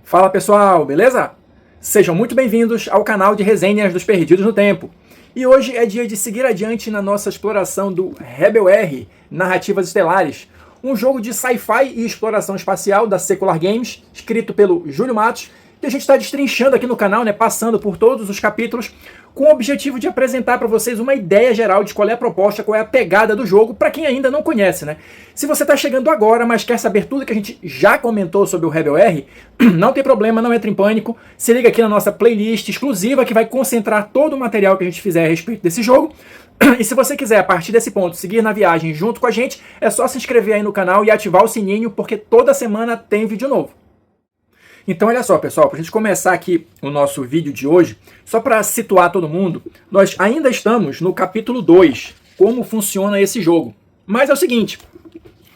Fala pessoal, beleza? Sejam muito bem-vindos ao canal de resenhas dos Perdidos no Tempo. E hoje é dia de seguir adiante na nossa exploração do Rebel R, Narrativas Estelares, um jogo de sci-fi e exploração espacial da Secular Games, escrito pelo Júlio Matos, que a gente está destrinchando aqui no canal, passando por todos os capítulos, com o objetivo de apresentar para vocês uma ideia geral de qual é a proposta, qual é a pegada do jogo, para quem ainda não conhece, Se você está chegando agora, mas quer saber tudo que a gente já comentou sobre o Rebel R, não tem problema, não entre em pânico, se liga aqui na nossa playlist exclusiva que vai concentrar todo o material que a gente fizer a respeito desse jogo. E se você quiser, a partir desse ponto, seguir na viagem junto com a gente, é só se inscrever aí no canal e ativar o sininho, porque toda semana tem vídeo novo. Então olha só pessoal, para a gente começar aqui o nosso vídeo de hoje, só para situar todo mundo, nós ainda estamos no capítulo 2, como funciona esse jogo. Mas é o seguinte,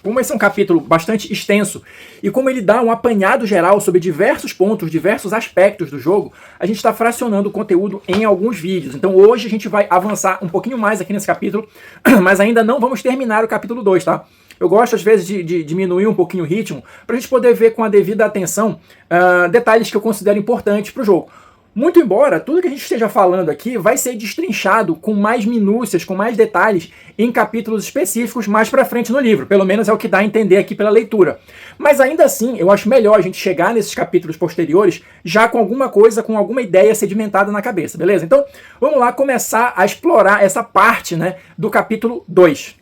como esse é um capítulo bastante extenso, e como ele dá um apanhado geral sobre diversos pontos, diversos aspectos do jogo, a gente está fracionando o conteúdo em alguns vídeos. Então hoje a gente vai avançar um pouquinho mais aqui nesse capítulo, mas ainda não vamos terminar o capítulo 2, tá? Eu gosto, às vezes, de diminuir um pouquinho o ritmo, para a gente poder ver com a devida atenção detalhes que eu considero importantes para o jogo. Muito embora tudo que a gente esteja falando aqui vai ser destrinchado com mais minúcias, com mais detalhes, em capítulos específicos mais para frente no livro. Pelo menos é o que dá a entender aqui pela leitura. Mas ainda assim, eu acho melhor a gente chegar nesses capítulos posteriores já com alguma coisa, com alguma ideia sedimentada na cabeça, beleza? Então, vamos lá começar a explorar essa parte do capítulo 2.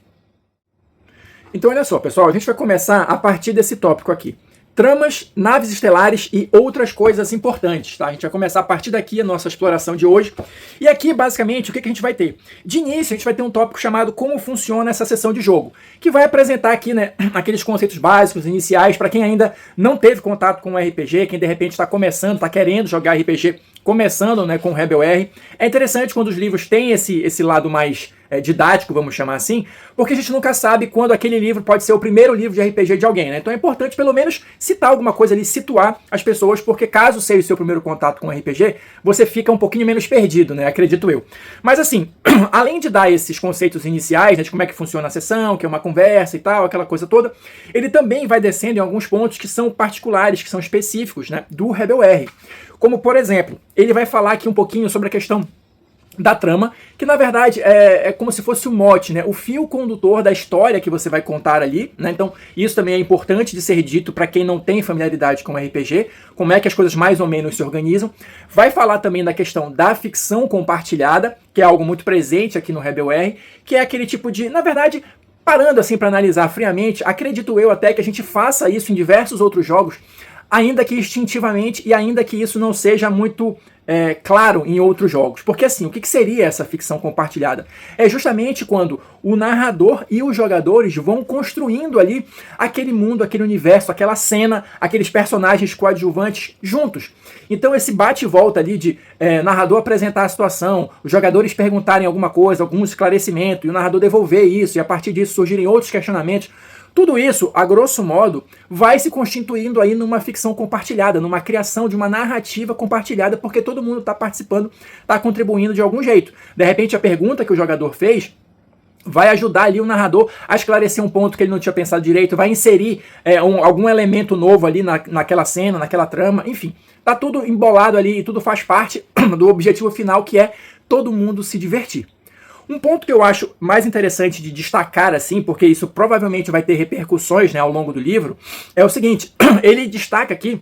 Então olha só, pessoal, a gente vai começar a partir desse tópico aqui. Tramas, naves estelares e outras coisas importantes, tá? A gente vai começar a partir daqui a nossa exploração de hoje. E aqui, basicamente, o que a gente vai ter? De início, a gente vai ter um tópico chamado Como Funciona essa sessão de jogo, que vai apresentar aqui, aqueles conceitos básicos, iniciais, para quem ainda não teve contato com o RPG, quem de repente está começando, está querendo jogar RPG, começando com o Rebel R. É interessante quando os livros têm esse lado mais didático, vamos chamar assim, porque a gente nunca sabe quando aquele livro pode ser o primeiro livro de RPG de alguém, Então é importante pelo menos citar alguma coisa ali, situar as pessoas, porque caso seja o seu primeiro contato com RPG, você fica um pouquinho menos perdido, acredito eu. Mas assim, além de dar esses conceitos iniciais, de como é que funciona a sessão, que é uma conversa e tal, aquela coisa toda, ele também vai descendo em alguns pontos que são particulares, que são específicos, do Rebel R. Como, por exemplo, ele vai falar aqui um pouquinho sobre a questão da trama, que na verdade é como se fosse o mote, o fio condutor da história que você vai contar ali, Então isso também é importante de ser dito para quem não tem familiaridade com RPG, como é que as coisas mais ou menos se organizam. Vai falar também da questão da ficção compartilhada, que é algo muito presente aqui no Rebel R, que é aquele tipo de, na verdade, parando assim para analisar friamente, acredito eu até que a gente faça isso em diversos outros jogos, ainda que instintivamente e ainda que isso não seja muito claro em outros jogos. Porque assim, o que seria essa ficção compartilhada? É justamente quando o narrador e os jogadores vão construindo ali aquele mundo, aquele universo, aquela cena, aqueles personagens coadjuvantes juntos. Então esse bate e volta ali de narrador apresentar a situação, os jogadores perguntarem alguma coisa, algum esclarecimento, e o narrador devolver isso, e a partir disso surgirem outros questionamentos. Tudo isso, a grosso modo, vai se constituindo aí numa ficção compartilhada, numa criação de uma narrativa compartilhada, porque todo mundo está participando, está contribuindo de algum jeito. De repente, a pergunta que o jogador fez vai ajudar ali o narrador a esclarecer um ponto que ele não tinha pensado direito, vai inserir algum elemento novo ali naquela cena, naquela trama, enfim. Tá tudo embolado ali e tudo faz parte do objetivo final, que é todo mundo se divertir. Um ponto que eu acho mais interessante de destacar, assim, porque isso provavelmente vai ter repercussões ao longo do livro, é o seguinte, ele destaca aqui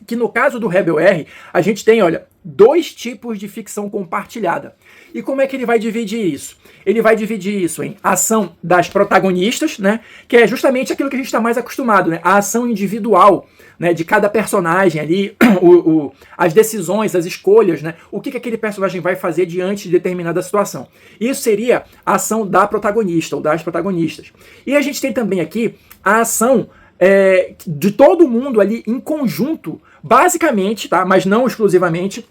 que no caso do Rebel R, a gente tem, dois tipos de ficção compartilhada. E como é que ele vai dividir isso? Ele vai dividir isso em ação das protagonistas, que é justamente aquilo que a gente está mais acostumado, a ação individual, de cada personagem ali, as decisões, as escolhas, o que aquele personagem vai fazer diante de determinada situação. Isso seria a ação da protagonista, ou das protagonistas. E a gente tem também aqui a ação de todo mundo ali em conjunto, basicamente, mas não exclusivamente,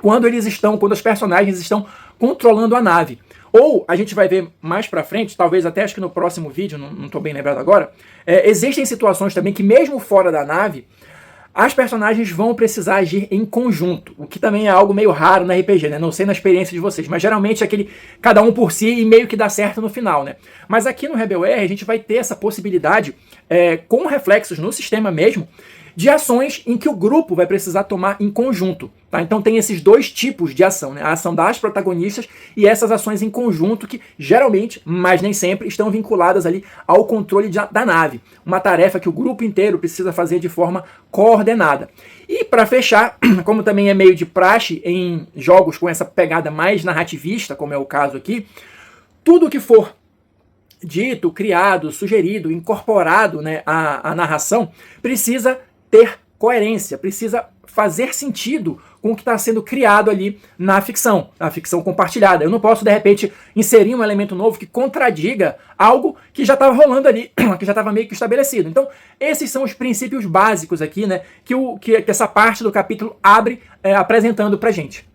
quando os personagens estão controlando a nave. Ou a gente vai ver mais pra frente, talvez até acho que no próximo vídeo, não estou bem lembrado agora, existem situações também que mesmo fora da nave, as personagens vão precisar agir em conjunto, o que também é algo meio raro na RPG, Não sei na experiência de vocês, mas geralmente é aquele cada um por si e meio que dá certo no final, Mas aqui no Rebel R a gente vai ter essa possibilidade com reflexos no sistema mesmo, de ações em que o grupo vai precisar tomar em conjunto. Tá? Então tem esses dois tipos de ação, né? A ação das protagonistas e essas ações em conjunto que geralmente, mas nem sempre, estão vinculadas ali ao controle da nave. Uma tarefa que o grupo inteiro precisa fazer de forma coordenada. E para fechar, como também é meio de praxe em jogos com essa pegada mais narrativista, como é o caso aqui, tudo que for dito, criado, sugerido, incorporado, né, à narração, precisa ter coerência, precisa fazer sentido com o que está sendo criado ali na ficção, a ficção compartilhada. Eu não posso, de repente, inserir um elemento novo que contradiga algo que já estava rolando ali, que já estava meio que estabelecido. Então, esses são os princípios básicos aqui, né, que essa parte do capítulo abre apresentando para gente.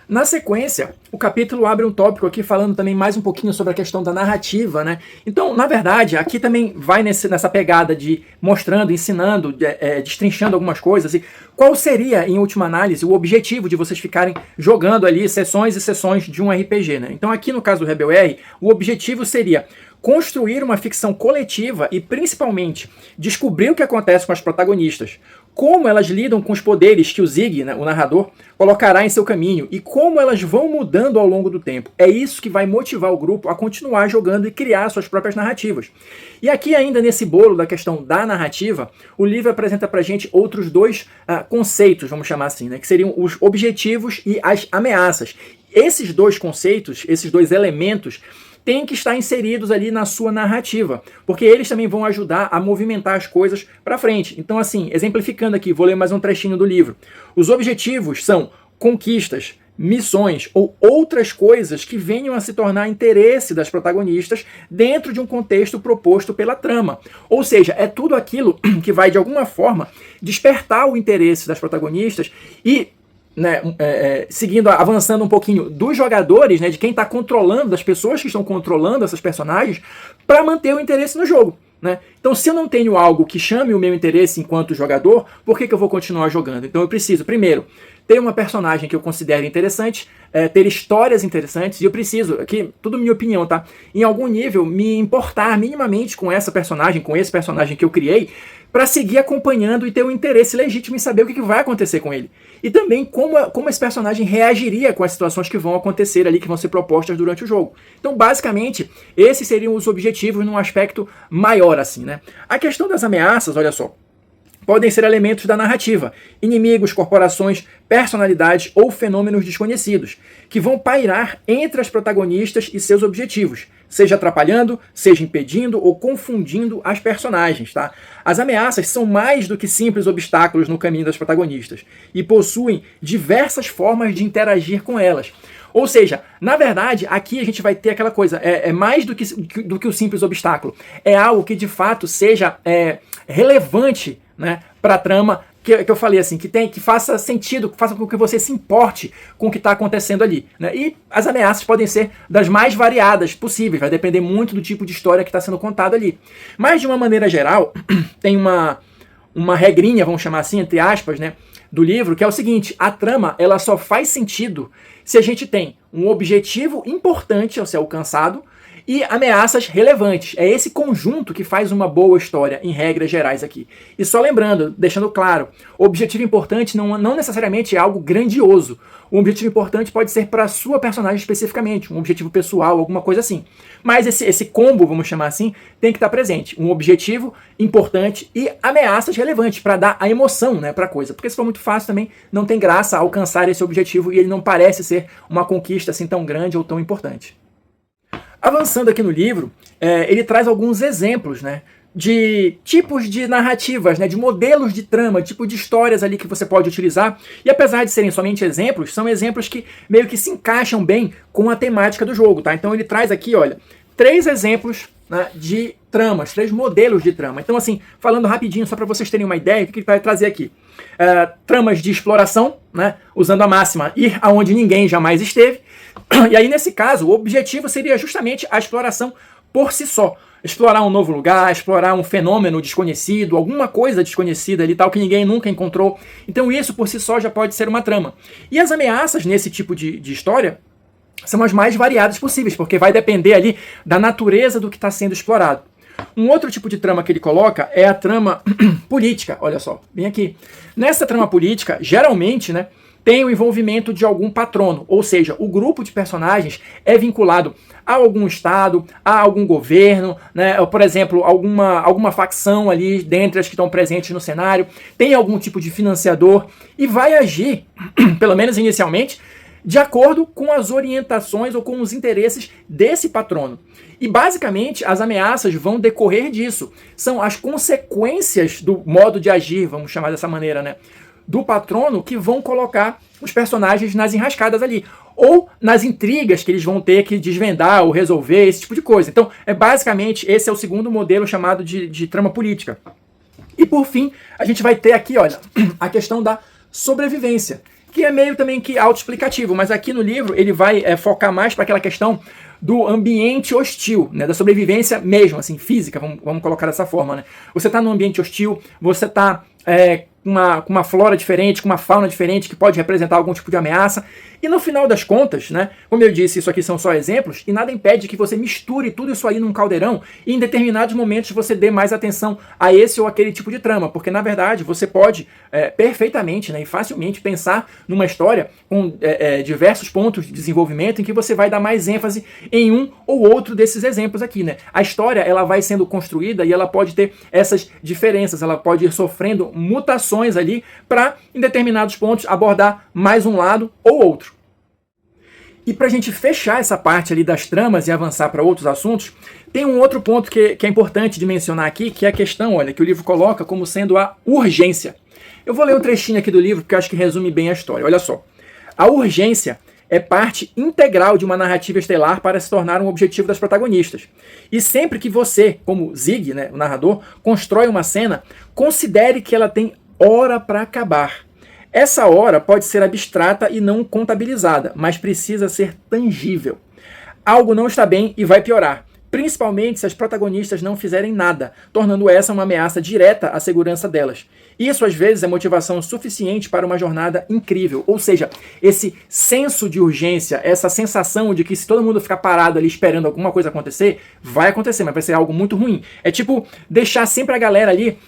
Na sequência, o capítulo abre um tópico aqui falando também mais um pouquinho sobre a questão da narrativa, né? Então, na verdade, aqui também vai nessa pegada de mostrando, ensinando, destrinchando algumas coisas. E qual seria, em última análise, o objetivo de vocês ficarem jogando ali sessões e sessões de um RPG, né? Então, aqui no caso do Rebel R, o objetivo seria construir uma ficção coletiva e, principalmente, descobrir o que acontece com as protagonistas, como elas lidam com os poderes que o Zig, né, o narrador, colocará em seu caminho e como elas vão mudando ao longo do tempo. É isso que vai motivar o grupo a continuar jogando e criar suas próprias narrativas. E aqui ainda nesse bolo da questão da narrativa, o livro apresenta pra gente outros dois conceitos, vamos chamar assim, né, que seriam os objetivos e as ameaças. Esses dois conceitos, esses dois elementos, têm que estar inseridos ali na sua narrativa, porque eles também vão ajudar a movimentar as coisas para frente. Então, assim, exemplificando aqui, vou ler mais um trechinho do livro. Os objetivos são conquistas, missões ou outras coisas que venham a se tornar interesse das protagonistas dentro de um contexto proposto pela trama. Ou seja, é tudo aquilo que vai, de alguma forma, despertar o interesse das protagonistas e né, avançando um pouquinho dos jogadores, né, de quem está controlando, das pessoas que estão controlando essas personagens, para manter o interesse no jogo. Né? Então, se eu não tenho algo que chame o meu interesse enquanto jogador, por que eu vou continuar jogando? Então, eu preciso, primeiro, ter uma personagem que eu considere interessante, ter histórias interessantes, e eu preciso, aqui, tudo minha opinião, tá? Em algum nível, me importar minimamente com essa personagem, com esse personagem que eu criei, para seguir acompanhando e ter um interesse legítimo em saber o que vai acontecer com ele. E também como esse personagem reagiria com as situações que vão acontecer ali, que vão ser propostas durante o jogo. Então, basicamente, esses seriam os objetivos num aspecto maior, assim, né? A questão das ameaças, olha só, podem ser elementos da narrativa, inimigos, corporações, personalidades ou fenômenos desconhecidos, que vão pairar entre as protagonistas e seus objetivos, seja atrapalhando, seja impedindo ou confundindo as personagens. Tá? As ameaças são mais do que simples obstáculos no caminho das protagonistas e possuem diversas formas de interagir com elas. Ou seja, na verdade, aqui a gente vai ter aquela coisa, é mais do que o simples obstáculo. É algo que de fato seja relevante, né, para a trama, que eu falei assim, que faça sentido, que faça com que você se importe com o que está acontecendo ali. Né? E as ameaças podem ser das mais variadas possíveis, vai depender muito do tipo de história que está sendo contado ali. Mas, de uma maneira geral, tem uma regrinha, vamos chamar assim, entre aspas, né, do livro, que é o seguinte: a trama ela só faz sentido se a gente tem um objetivo importante a ser alcançado e ameaças relevantes. É esse conjunto que faz uma boa história, em regras gerais aqui. E só lembrando, deixando claro, o objetivo importante não necessariamente é algo grandioso. Um objetivo importante pode ser para a sua personagem especificamente, um objetivo pessoal, alguma coisa assim. Mas esse combo, vamos chamar assim, tem que estar presente. Um objetivo importante e ameaças relevantes, para dar a emoção, né, para a coisa. Porque se for muito fácil também, não tem graça alcançar esse objetivo e ele não parece ser uma conquista assim tão grande ou tão importante. Avançando aqui no livro, ele traz alguns exemplos, né, de tipos de narrativas, né, de modelos de trama, tipo de histórias ali que você pode utilizar. E apesar de serem somente exemplos, são exemplos que meio que se encaixam bem com a temática do jogo. Tá? Então ele traz aqui, olha, 3 exemplos, né, de tramas, 3 modelos de trama. Então, assim, falando rapidinho, só para vocês terem uma ideia, o que ele vai trazer aqui? Tramas de exploração, né, usando a máxima ir aonde ninguém jamais esteve. E aí, nesse caso, o objetivo seria justamente a exploração por si só. Explorar um novo lugar, explorar um fenômeno desconhecido, alguma coisa desconhecida ali, tal, que ninguém nunca encontrou. Então isso por si só já pode ser uma trama. E as ameaças nesse tipo de história são as mais variadas possíveis, porque vai depender ali da natureza do que está sendo explorado. Um outro tipo de trama que ele coloca é a trama política. Olha só, bem aqui. Nessa trama política, geralmente, né, tem o envolvimento de algum patrono, ou seja, o grupo de personagens é vinculado a algum estado, a algum governo, né, por exemplo, alguma facção ali dentre as que estão presentes no cenário, tem algum tipo de financiador e vai agir, pelo menos inicialmente, de acordo com as orientações ou com os interesses desse patrono. E basicamente as ameaças vão decorrer disso. São as consequências do modo de agir, vamos chamar dessa maneira, né, do patrono, que vão colocar os personagens nas enrascadas ali, ou nas intrigas que eles vão ter que desvendar ou resolver, esse tipo de coisa. Então, basicamente, esse é o segundo modelo chamado de trama política. E por fim, a gente vai ter aqui, olha, a questão da sobrevivência, que é meio também que autoexplicativo, mas aqui no livro ele vai focar mais para aquela questão do ambiente hostil, né, da sobrevivência mesmo, assim, física, vamos colocar dessa forma, né? Você está num ambiente hostil, você está com uma flora diferente, com uma fauna diferente que pode representar algum tipo de ameaça. E no final das contas, né, como eu disse, isso aqui são só exemplos, e nada impede que você misture tudo isso aí num caldeirão e em determinados momentos você dê mais atenção a esse ou aquele tipo de trama, porque na verdade você pode perfeitamente, né, e facilmente pensar numa história com diversos pontos de desenvolvimento em que você vai dar mais ênfase em um ou outro desses exemplos aqui, né? A história ela vai sendo construída e ela pode ter essas diferenças, ela pode ir sofrendo mutações ali para, em determinados pontos, abordar mais um lado ou outro. E para a gente fechar essa parte ali das tramas e avançar para outros assuntos, tem um outro ponto que é importante de mencionar aqui, que é a questão, olha, que o livro coloca como sendo a urgência. Eu vou ler um trechinho aqui do livro, porque eu acho que resume bem a história. Olha só. A urgência é parte integral de uma narrativa estelar para se tornar um objetivo das protagonistas. E sempre que você, como Zig, né, o narrador, constrói uma cena, considere que ela tem hora para acabar. Essa hora pode ser abstrata e não contabilizada, mas precisa ser tangível. Algo não está bem e vai piorar, principalmente se as protagonistas não fizerem nada, tornando essa uma ameaça direta à segurança delas. Isso, às vezes, é motivação suficiente para uma jornada incrível. Ou seja, esse senso de urgência, essa sensação de que se todo mundo ficar parado ali esperando alguma coisa acontecer, vai acontecer, mas vai ser algo muito ruim. É tipo deixar sempre a galera ali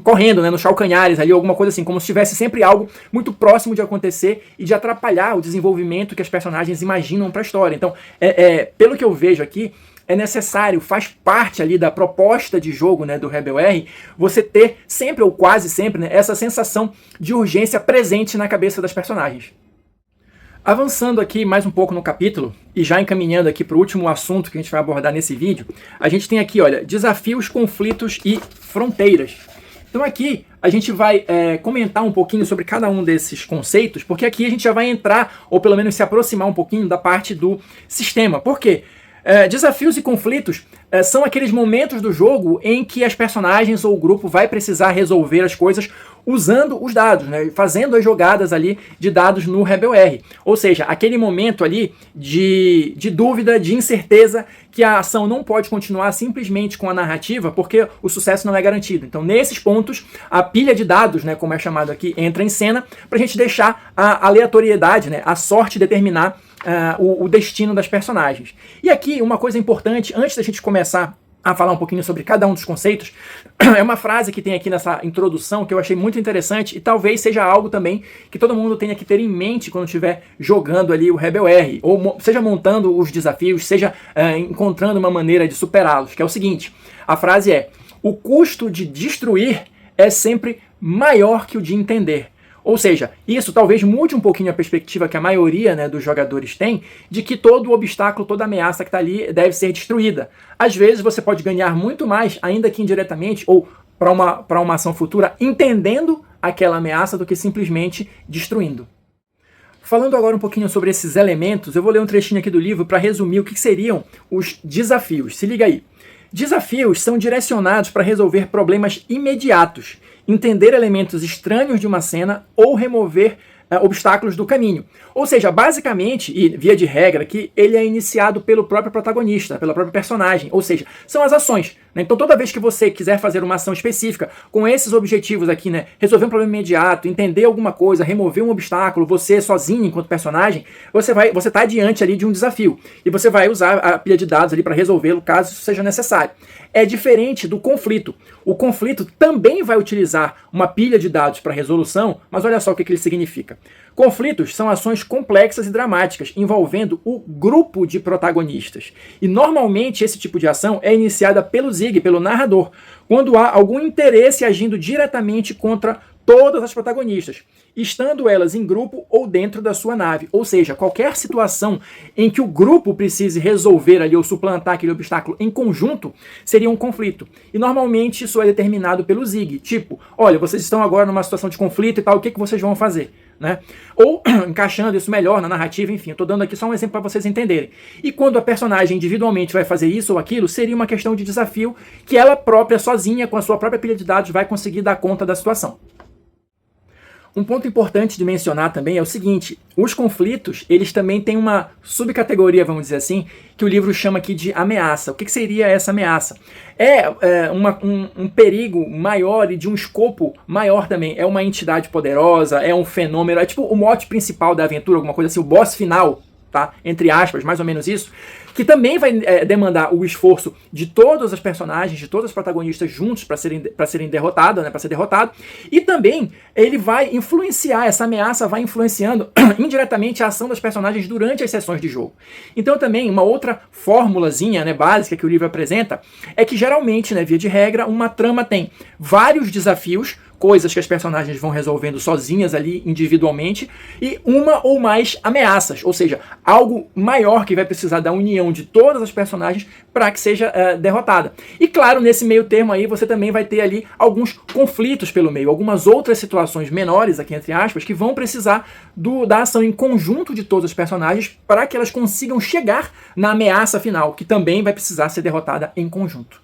correndo, né, nos calcanhares, ali, alguma coisa assim, como se tivesse sempre algo muito próximo de acontecer e de atrapalhar o desenvolvimento que as personagens imaginam para a história. Então, pelo que eu vejo aqui, é necessário, faz parte ali da proposta de jogo, né, do Rebel R, você ter sempre, ou quase sempre, né, essa sensação de urgência presente na cabeça das personagens. Avançando aqui mais um pouco no capítulo, e já encaminhando aqui para o último assunto que a gente vai abordar nesse vídeo, a gente tem aqui, olha, desafios, conflitos e fronteiras. Então aqui a gente vai comentar um pouquinho sobre cada um desses conceitos, porque aqui a gente já vai entrar, ou pelo menos se aproximar um pouquinho da parte do sistema. Por quê? Desafios e conflitos são aqueles momentos do jogo em que as personagens ou o grupo vai precisar resolver as coisas usando os dados, né, fazendo as jogadas ali de dados no Rebel R. Ou seja, aquele momento ali de dúvida, de incerteza, que a ação não pode continuar simplesmente com a narrativa porque o sucesso não é garantido. Então, nesses pontos, a pilha de dados, né, como é chamado aqui, entra em cena para a gente deixar a aleatoriedade, né, a sorte determinar o destino das personagens. E aqui, uma coisa importante, antes da gente começar a falar um pouquinho sobre cada um dos conceitos, é uma frase que tem aqui nessa introdução que eu achei muito interessante e talvez seja algo também que todo mundo tenha que ter em mente quando estiver jogando ali o Rebel R, ou seja montando os desafios, seja encontrando uma maneira de superá-los, que é o seguinte, a frase é: o custo de destruir é sempre maior que o de entender. Ou seja, isso talvez mude um pouquinho a perspectiva que a maioria, né, dos jogadores tem, de que todo obstáculo, toda ameaça que está ali deve ser destruída. Às vezes você pode ganhar muito mais, ainda que indiretamente, ou para uma ação futura, entendendo aquela ameaça do que simplesmente destruindo. Falando agora um pouquinho sobre esses elementos, eu vou ler um trechinho aqui do livro para resumir o que seriam os desafios. Se liga aí. Desafios são direcionados para resolver problemas imediatos, entender elementos estranhos de uma cena ou remover obstáculos do caminho. Ou seja, basicamente, e via de regra aqui, ele é iniciado pelo próprio protagonista, pela própria personagem. Ou seja, são as ações. Então toda vez que você quiser fazer uma ação específica com esses objetivos aqui, né, resolver um problema imediato, entender alguma coisa, remover um obstáculo, você sozinho enquanto personagem, você está diante ali de um desafio e você vai usar a pilha de dados ali para resolvê-lo caso isso seja necessário. É diferente do conflito. O conflito também vai utilizar uma pilha de dados para resolução, mas olha só o que ele significa. Conflitos são ações complexas e dramáticas, envolvendo o grupo de protagonistas. E normalmente esse tipo de ação é iniciada pelo Zig, pelo narrador, quando há algum interesse agindo diretamente contra todas as protagonistas, estando elas em grupo ou dentro da sua nave. Ou seja, qualquer situação em que o grupo precise resolver ali ou suplantar aquele obstáculo em conjunto seria um conflito. E normalmente isso é determinado pelo Zig. Tipo, olha, vocês estão agora numa situação de conflito e tal, o que vocês vão fazer? Né? Ou encaixando isso melhor na narrativa, enfim, eu estou dando aqui só um exemplo para vocês entenderem. E quando a personagem individualmente vai fazer isso ou aquilo, seria uma questão de desafio que ela própria, sozinha, com a sua própria pilha de dados, vai conseguir dar conta da situação. Um ponto importante de mencionar também é o seguinte: os conflitos, eles também têm uma subcategoria, vamos dizer assim, que o livro chama aqui de ameaça. O que seria essa ameaça? É um perigo maior e de um escopo maior também. É uma entidade poderosa, é um fenômeno, é tipo o mote principal da aventura, alguma coisa assim, o boss final, tá? Entre aspas, mais ou menos isso, que também vai demandar o esforço de todas as personagens, de todas as protagonistas juntos para serem derrotados, né, para ser derrotado, e também ele vai influenciar, essa ameaça vai influenciando indiretamente a ação das personagens durante as sessões de jogo. Então também uma outra formulazinha, né, básica que o livro apresenta é que geralmente, né, via de regra, uma trama tem vários desafios, coisas que as personagens vão resolvendo sozinhas ali individualmente, e uma ou mais ameaças, ou seja, algo maior que vai precisar da união de todas as personagens para que seja derrotada. E claro, nesse meio termo aí você também vai ter ali alguns conflitos pelo meio, algumas outras situações menores, aqui entre aspas, que vão precisar da ação em conjunto de todos os personagens para que elas consigam chegar na ameaça final, que também vai precisar ser derrotada em conjunto.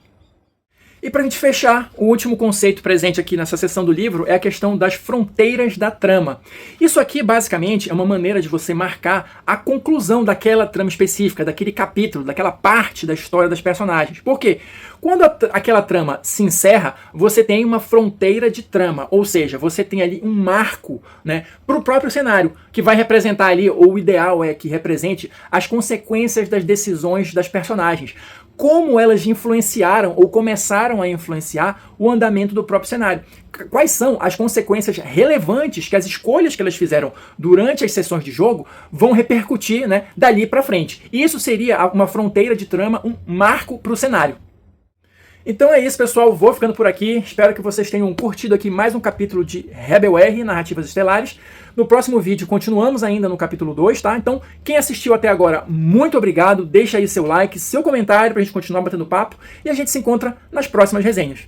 E para a gente fechar, o último conceito presente aqui nessa seção do livro é a questão das fronteiras da trama. Isso aqui, basicamente, é uma maneira de você marcar a conclusão daquela trama específica, daquele capítulo, daquela parte da história das personagens. Por quê? Quando aquela trama se encerra, você tem uma fronteira de trama, ou seja, você tem ali um marco, né, para o próprio cenário, que vai representar ali, ou o ideal é que represente, as consequências das decisões das personagens. Como elas influenciaram ou começaram a influenciar o andamento do próprio cenário. Quais são as consequências relevantes que as escolhas que elas fizeram durante as sessões de jogo vão repercutir, né, dali para frente. E isso seria uma fronteira de trama, um marco para o cenário. Então é isso, pessoal. Vou ficando por aqui. Espero que vocês tenham curtido aqui mais um capítulo de Rebel R, Narrativas Estelares. No próximo vídeo continuamos ainda no capítulo 2, tá? Então, quem assistiu até agora, muito obrigado. Deixa aí seu like, seu comentário pra gente continuar batendo papo. E a gente se encontra nas próximas resenhas.